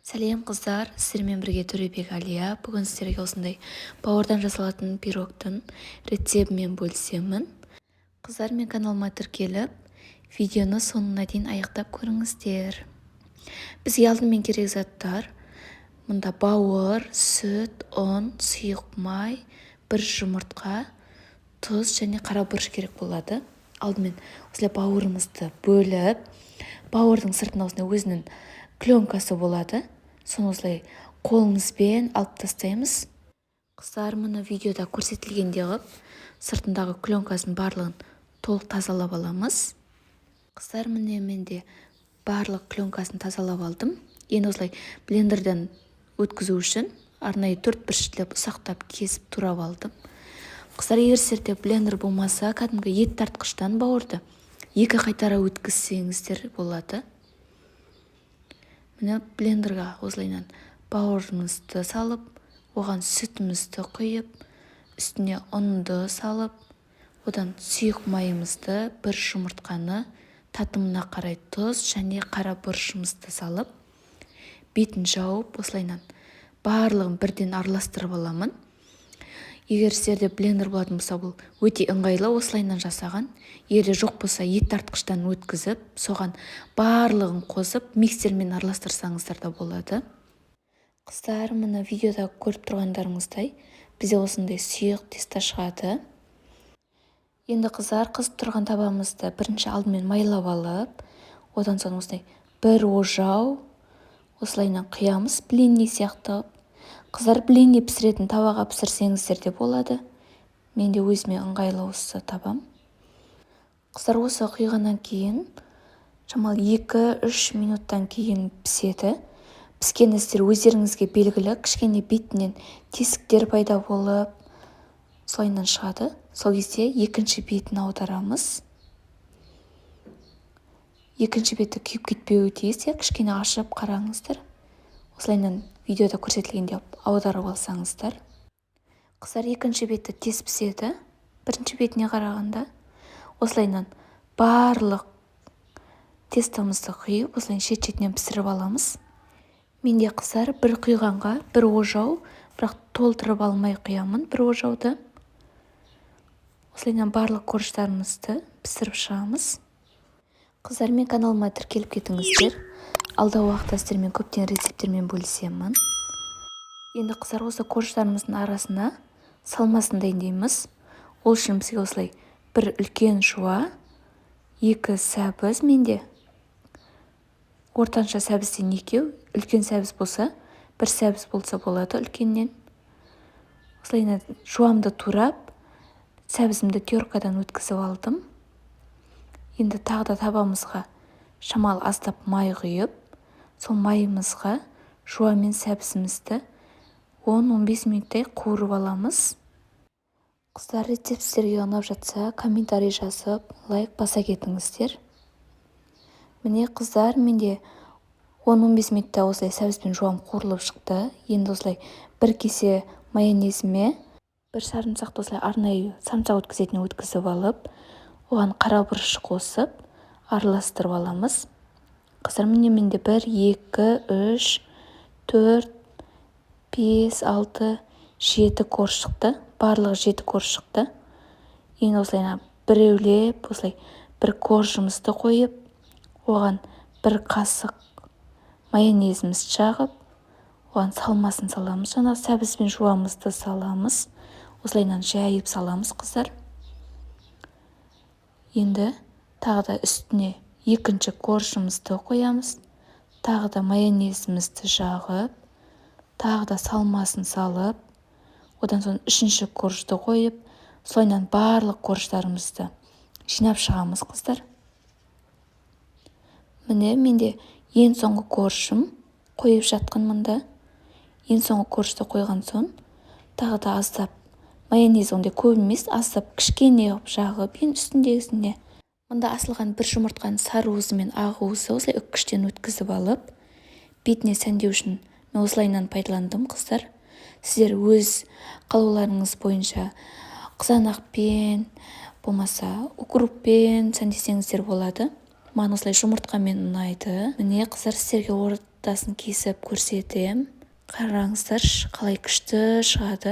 Сәлем қыздар, сіздермен бірге Төребек Алия. Бүгін сіздерге осындай бауырдан жасалатын пирогтың рецебімен бөлісемін. Қыздар, мен каналыма тіркеліп, видеоны соңына дейін аяқтап көріңіздер. Бізге алдымен керек заттар: мұнда бауыр, сүт, ұн, сұйық май, бір жұмыртқа, тұз және қара бұрыш керек болады. Алдымен осылай бауырымызды бөліп, бауырдың сыртында осындай өзінің пленкасы болады. Соны осылай қолымызбен алып тастаймыз. Қыздар, мұны видеода көрсетілгендей қылып, сыртындағы пленкасын барлығын толық тазалап аламыз. Қыздар, міне менде барлық пленкасын тазалап алдым. Енді осылай блендерден өткізу үшін арнайы төртбұрыштап ұсақтап кесіп турап алдым. Қыздар, егер сіздерде блендер болмаса, кәдімгі ет тартқыштан бауырды екі қайтара өткізсеңіздер болады. Міне блендерға осылайынан бауырымызды салып, оған сүтімізді құйып, үстіне ұнды салып, одан сұйық майымызды, бір жұмыртқаны, татымына қарай тұз және қара бұрышымызды салып, бетін жауып, осылайынан барлығын бірден араластырып аламын. Егер сіздерде блендер болатын болса, бұл өте ыңғайлы, осылайынан жасаған. Егер жоқ болса, ет тартқыштан өткізіп, соған барлығын қосып, миксермен араластырсаңыздар да болады. Қыздар, мұны видеода көріп тұрғандарыңыздай, бізде осындай сұйық теста шығады. Енді қыздар, қызып тұрған табамызды бірінші алдымен майлап алып, одан соң осылай бір ожау осылайынан құямыз, блинный сияқты. Қыздар, блинный пісіретін табаға пісірсеңіздер де болады. Менде өзіме ыңғайлы осы табам. Қыздар, осы құйғаннан кейін шамалы 2-3 минуттан кейін піседі. Піскен істер өздеріңізге белгілі, кішкене бетінен тесіктер пайда болып, солайынан шығады. Сол кезде екінші бетін аударамыз. Екінші беті күйіп кетпеуі тиіс, кішкене ашып қараңыздар. Осылайынан видеода көрсетілгенде аударып алсаңыздар. Қыздар, екінші беті тез піседі, бірінші бетіне қарағанда. Осылайынан барлық тестамызды құйып, осылайынан шет-шетінен пісіріп аламыз. Менде қыздар, бір құйғанға бір ожау, бірақ толтырып алмай құямын бір ожауды. Осылайынан барлық корждарымызды пісіріп шығамыз. Қыздар, мен каналыма тіркеліп кетіңіздер. Алдағы уақытта сіздермен көптеген рецептермен бөлісемін. Енді қыздар, осы корждарымыздың арасына салмасын дайындаймыз. Ол үшін бізге осылай бір үлкен жуа, 2 сәбіз менде. Ортанша сәбізден 2, үлкен сәбіз болса, 1 сәбіз болса болады үлкеннен. Осылайынан жуамды турап, сәбізімді теркадан өткізіп алдым. Енді тағы да табамызға шамал аздап май құйып, сол майымызға жуа мен сәбізімізді 10-15 минуттай қуырып аламыз. Қыздар, рецепт сіздерге ұнап жатса, комментарий жазып, лайк баса кетіңіздер. Міне қыздар, менде 10-15 минутта осылай сәбізбен жуам қуырылып шықты. Енді осылай бір кесе майонезіме бір сарымсақты осылай арнайы самсақ өткізетін өткізіп алып, оған қара бұрыш қосып, араластырып аламыз. Қыздар, міне менде 1, 2, 3, 4, 5, 6, 7 корж шықты. Барлығы 7 корж шықты. Енді осылайна біреулеп, осылай бір коржымызды қойып, оған бір қасық майонезімізді жағып, оған салмасын саламыз. Жаңағы сәбізбен жуамызды саламыз. Осылайнан жайып саламыз, қыздар. Енді тағы да үстіне екінші коржымызды қоямыз. Тағы да майонезімізді жағып, тағы да салмасын салып, одан соң үшінші коржды қойып, солайнан барлық корждарымызды жинап шығамыз, қыздар. Міне менде ең соңғы коржым қойып жатқан мұнда. Ең соңғы коржды қойған соң, тағы да аздап майонез, ондай көп емес, аздап кішкене жағып, ең үстіндегісіне. Мұнда асылған бір жұмыртқаның сары уызы мен ақ уызы осылай үккіштен өткізіп алып, бетіне сәндеу үшін мен осылайынан пайдаландым, қыздар. Сіздер өз қалауларыңыз бойынша қызанақпен, болмаса укроппен сәндесеңіздер болады. Маған осылай жұмыртқамен ұнайды. Міне қыздар, сіздерге кофтасын кесіп көрсетем. Қараңыздаршы, қалай күшті шығады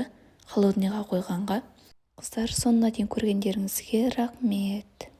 холодныйға қойғанға. Қыздар, соңына дейін көргендеріңізге рахмет.